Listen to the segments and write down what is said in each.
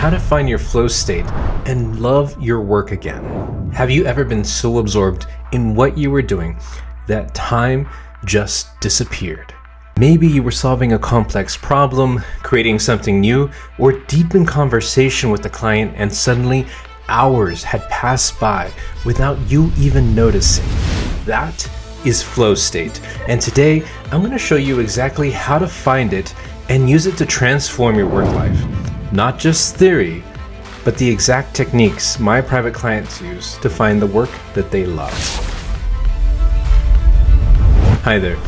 how to find your flow state and love your work again. Have you ever been so absorbed in what you were doing that time just disappeared? Maybe you were solving a complex problem, creating something new, or deep in conversation with the client, and suddenly hours had passed by without you even noticing. That is flow state, and today I'm going to show you exactly how to find it and use it to transform your work life. Not just theory, but the exact techniques my private clients use to find the work that they love. Hi there.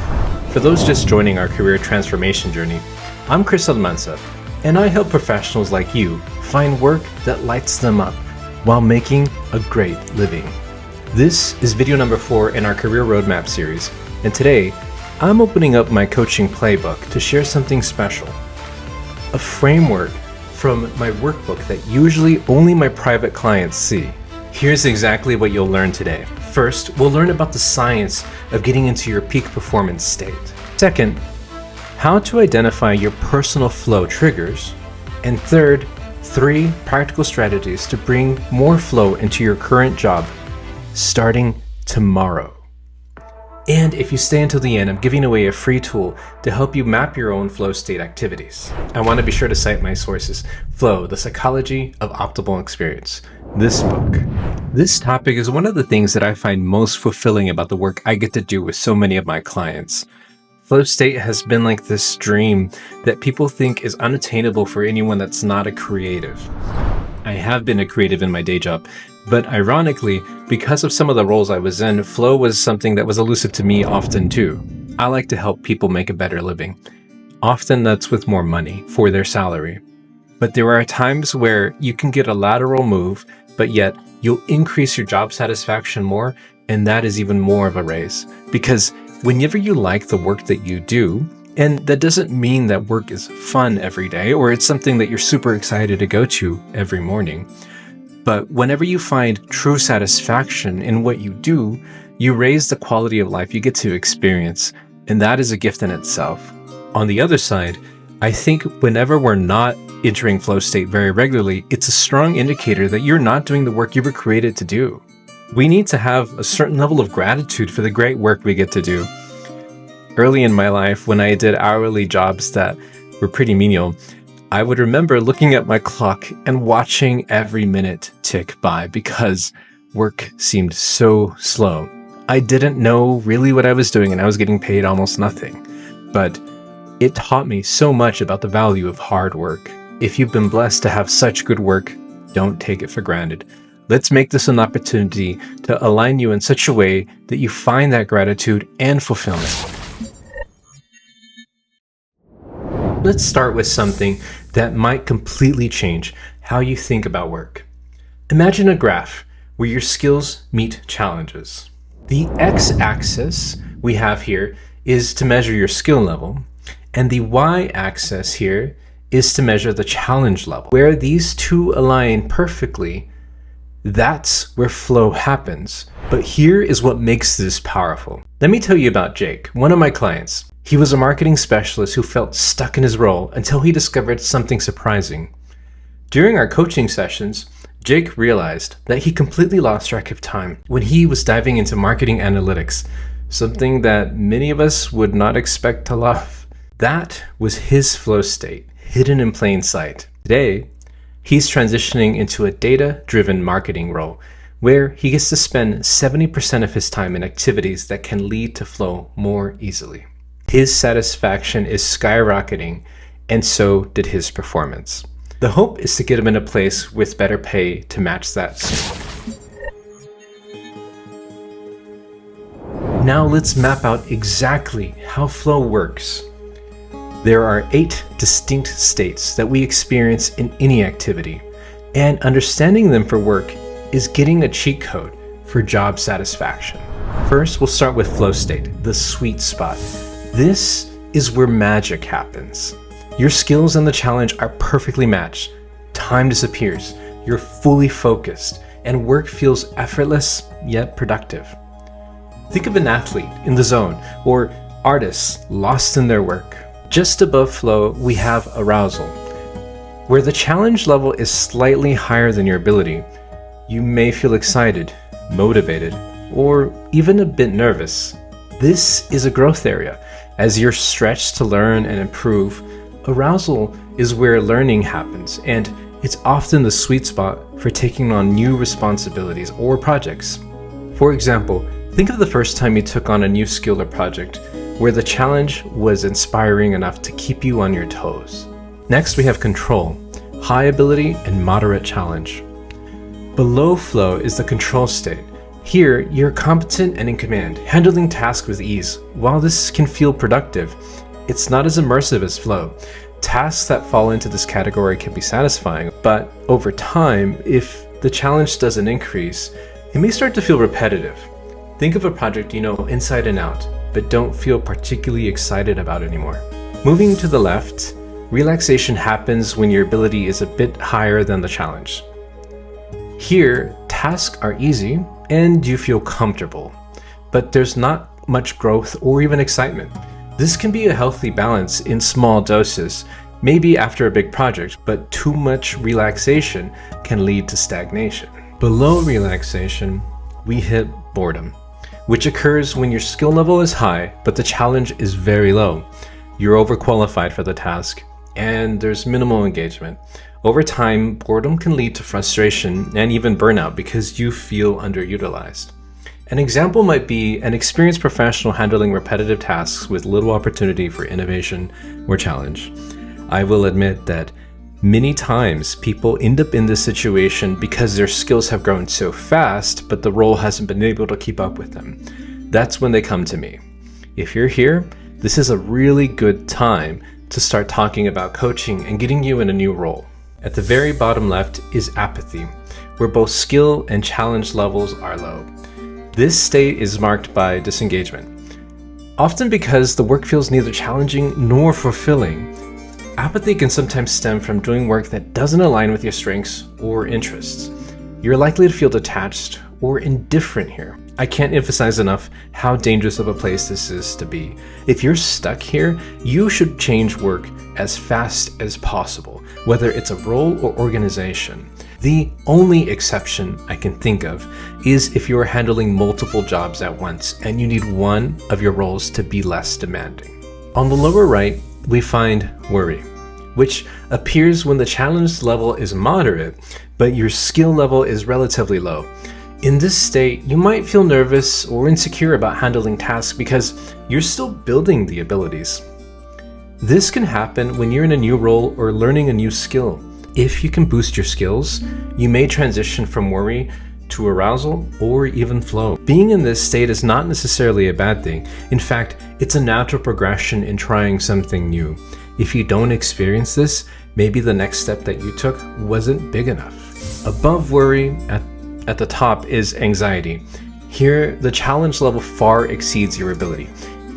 For those just joining our career transformation journey, I'm Csikszentmihalyi, and I help professionals like you find work that lights them up while making a great living. This is video number 4 in our Career Roadmap series, and today I'm opening up my coaching playbook to share something special. A framework from my workbook that usually only my private clients see. Here's exactly what you'll learn today. First, we'll learn about the science of getting into your peak performance state. Second, how to identify your personal flow triggers. And third, 3 practical strategies to bring more flow into your current job starting tomorrow. And if you stay until the end, I'm giving away a free tool to help you map your own flow state activities. I want to be sure to cite my sources. Flow, The Psychology of Optimal Experience. This book. This topic is one of the things that I find most fulfilling about the work I get to do with so many of my clients. Flow state has been like this dream that people think is unattainable for anyone that's not a creative. I have been a creative in my day job, but ironically, because of some of the roles I was in, flow was something that was elusive to me often too. I like to help people make a better living. Often that's with more money for their salary. But there are times where you can get a lateral move, but yet you'll increase your job satisfaction more, and that is even more of a raise. Because whenever you like the work that you do, and that doesn't mean that work is fun every day, or it's something that you're super excited to go to every morning, but whenever you find true satisfaction in what you do, you raise the quality of life you get to experience, and that is a gift in itself. On the other side, I think whenever we're not entering flow state very regularly, it's a strong indicator that you're not doing the work you were created to do. We need to have a certain level of gratitude for the great work we get to do. Early in my life, when I did hourly jobs that were pretty menial, I would remember looking at my clock and watching every minute tick by because work seemed so slow. I didn't know really what I was doing and I was getting paid almost nothing. But it taught me so much about the value of hard work. If you've been blessed to have such good work, don't take it for granted. Let's make this an opportunity to align you in such a way that you find that gratitude and fulfillment. Let's start with something that might completely change how you think about work. Imagine a graph where your skills meet challenges. The x-axis we have here is to measure your skill level, and the y-axis here is to measure the challenge level. Where these two align perfectly, that's where flow happens. But here is what makes this powerful. Let me tell you about Jake, one of my clients. He was a marketing specialist who felt stuck in his role until he discovered something surprising. During our coaching sessions, Jake realized that he completely lost track of time when he was diving into marketing analytics, something that many of us would not expect to love. That was his flow state, hidden in plain sight. Today, he's transitioning into a data-driven marketing role where he gets to spend 70% of his time in activities that can lead to flow more easily. His satisfaction is skyrocketing, and so did his performance. The hope is to get him in a place with better pay to match that soon. Now let's map out exactly how flow works. There are 8 distinct states that we experience in any activity, and understanding them for work is getting a cheat code for job satisfaction. First, we'll start with flow state, the sweet spot. This is where magic happens. Your skills and the challenge are perfectly matched. Time disappears, you're fully focused, and work feels effortless yet productive. Think of an athlete in the zone or artists lost in their work. Just above flow, we have arousal. Where the challenge level is slightly higher than your ability, you may feel excited, motivated, or even a bit nervous. This is a growth area. As you're stretched to learn and improve, arousal is where learning happens, and it's often the sweet spot for taking on new responsibilities or projects. For example, think of the first time you took on a new skill or project where the challenge was inspiring enough to keep you on your toes. Next, we have control, high ability, and moderate challenge. Below flow is the control state. Here, you're competent and in command, handling tasks with ease. While this can feel productive, it's not as immersive as flow. Tasks that fall into this category can be satisfying, but over time, if the challenge doesn't increase, it may start to feel repetitive. Think of a project you know inside and out, but don't feel particularly excited about anymore. Moving to the left, relaxation happens when your ability is a bit higher than the challenge. Here, tasks are easy and you feel comfortable, but there's not much growth or even excitement. This can be a healthy balance in small doses, maybe after a big project, but too much relaxation can lead to stagnation. Below relaxation, we hit boredom, which occurs when your skill level is high, but the challenge is very low. You're overqualified for the task, and there's minimal engagement. Over time, boredom can lead to frustration and even burnout because you feel underutilized. An example might be an experienced professional handling repetitive tasks with little opportunity for innovation or challenge. I will admit that many times people end up in this situation because their skills have grown so fast, but the role hasn't been able to keep up with them. That's when they come to me. If you're here, this is a really good time to start talking about coaching and getting you in a new role. At the very bottom left is apathy, where both skill and challenge levels are low. This state is marked by disengagement, often because the work feels neither challenging nor fulfilling. Apathy can sometimes stem from doing work that doesn't align with your strengths or interests. You're likely to feel detached or indifferent here. I can't emphasize enough how dangerous of a place this is to be. If you're stuck here, you should change work as fast as possible, whether it's a role or organization. The only exception I can think of is if you're handling multiple jobs at once and you need one of your roles to be less demanding. On the lower right, we find worry, which appears when the challenge level is moderate, but your skill level is relatively low. In this state, you might feel nervous or insecure about handling tasks because you're still building the abilities. This can happen when you're in a new role or learning a new skill. If you can boost your skills, you may transition from worry to arousal or even flow. Being in this state is not necessarily a bad thing. In fact, it's a natural progression in trying something new. If you don't experience this, maybe the next step that you took wasn't big enough. Above worry, at the top is anxiety. Here, the challenge level far exceeds your ability.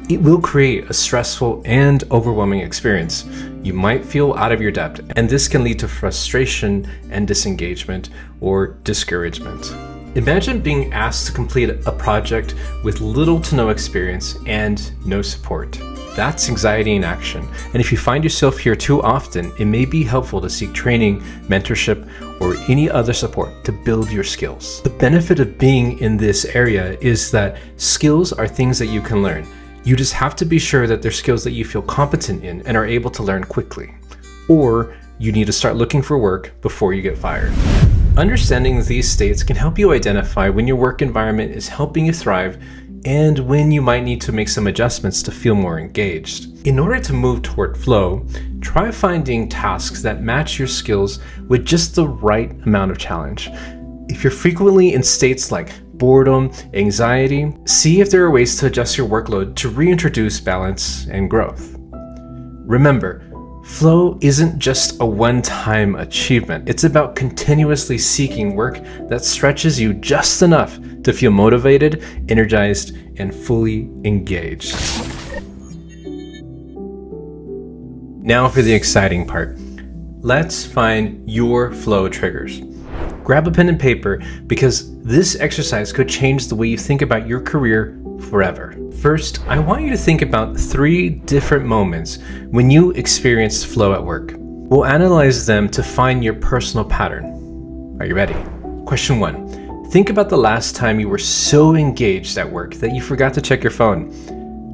It will create a stressful and overwhelming experience. You might feel out of your depth, and this can lead to frustration and disengagement or discouragement. Imagine being asked to complete a project with little to no experience and no support. That's anxiety in action, and if you find yourself here too often, it may be helpful to seek training, mentorship, or any other support to build your skills. The benefit of being in this area is that skills are things that you can learn. You just have to be sure that they're skills that you feel competent in and are able to learn quickly. Or you need to start looking for work before you get fired. Understanding these states can help you identify when your work environment is helping you thrive and when you might need to make some adjustments to feel more engaged. In order to move toward flow, try finding tasks that match your skills with just the right amount of challenge. If you're frequently in states like boredom, anxiety, see if there are ways to adjust your workload to reintroduce balance and growth. Remember, flow isn't just a one-time achievement. It's about continuously seeking work that stretches you just enough to feel motivated, energized, and fully engaged. Now for the exciting part. Let's find your flow triggers. Grab a pen and paper because this exercise could change the way you think about your career forever. First, I want you to think about 3 different moments when you experienced flow at work. We'll analyze them to find your personal pattern. Are you ready? Question 1. Think about the last time you were so engaged at work that you forgot to check your phone.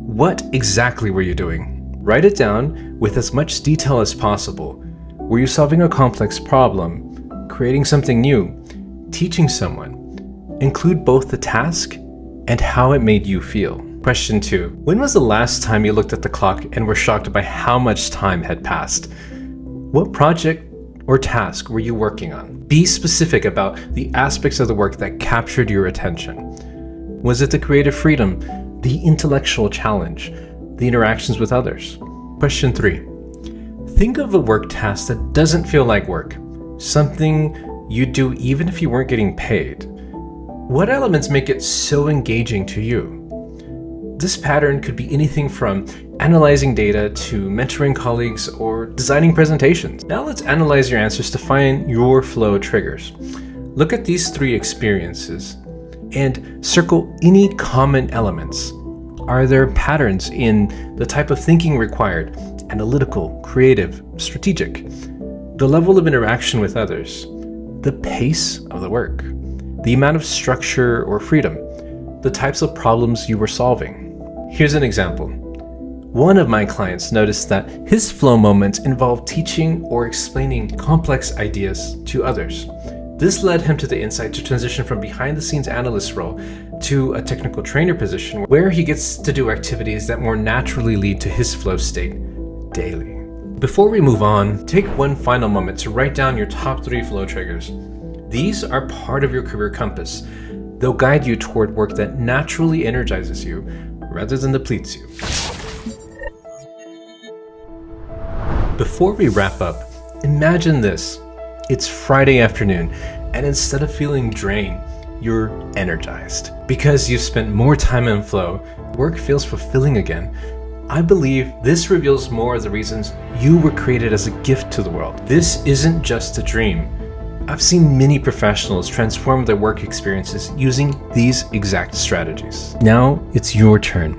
What exactly were you doing? Write it down with as much detail as possible. Were you solving a complex problem, creating something new, teaching someone? Include both the task and how it made you feel. Question 2. When was the last time you looked at the clock and were shocked by how much time had passed? What project or task were you working on? Be specific about the aspects of the work that captured your attention. Was it the creative freedom, the intellectual challenge, the interactions with others? Question 3. Think of a work task that doesn't feel like work, something you'd do even if you weren't getting paid. What elements make it so engaging to you? This pattern could be anything from analyzing data to mentoring colleagues or designing presentations. Now let's analyze your answers to find your flow triggers. Look at these 3 experiences and circle any common elements. Are there patterns in the type of thinking required? Analytical, creative, strategic. The level of interaction with others. The pace of the work. The amount of structure or freedom. The types of problems you were solving. Here's an example. One of my clients noticed that his flow moments involved teaching or explaining complex ideas to others. This led him to the insight to transition from behind-the-scenes analyst role to a technical trainer position where he gets to do activities that more naturally lead to his flow state daily. Before we move on, take one final moment to write down your top 3 flow triggers. These are part of your career compass. They'll guide you toward work that naturally energizes you rather than depletes you. Before we wrap up, imagine this. It's Friday afternoon, and instead of feeling drained, you're energized. Because you've spent more time in flow, work feels fulfilling again. I believe this reveals more of the reasons you were created as a gift to the world. This isn't just a dream. I've seen many professionals transform their work experiences using these exact strategies. Now it's your turn.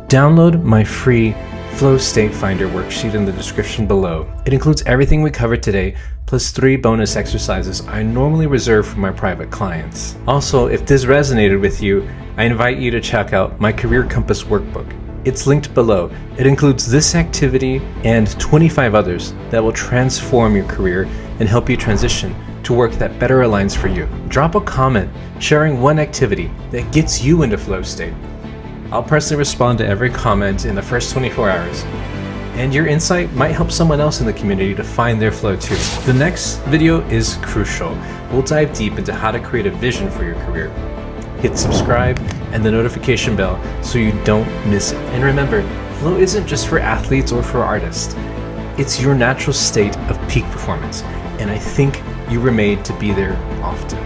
Download my free Flow State Finder worksheet in the description below. It includes everything we covered today, plus 3 bonus exercises I normally reserve for my private clients. Also, if this resonated with you, I invite you to check out my Career Compass workbook. It's linked below. It includes this activity and 25 others that will transform your career and help you transition to work that better aligns for you. Drop a comment sharing one activity that gets you into flow state. I'll personally respond to every comment in the first 24 hours. And your insight might help someone else in the community to find their flow too. The next video is crucial. We'll dive deep into how to create a vision for your career. Hit subscribe and the notification bell so you don't miss it. And remember, flow isn't just for athletes or for artists. It's your natural state of peak performance. And I think you were made to be there often.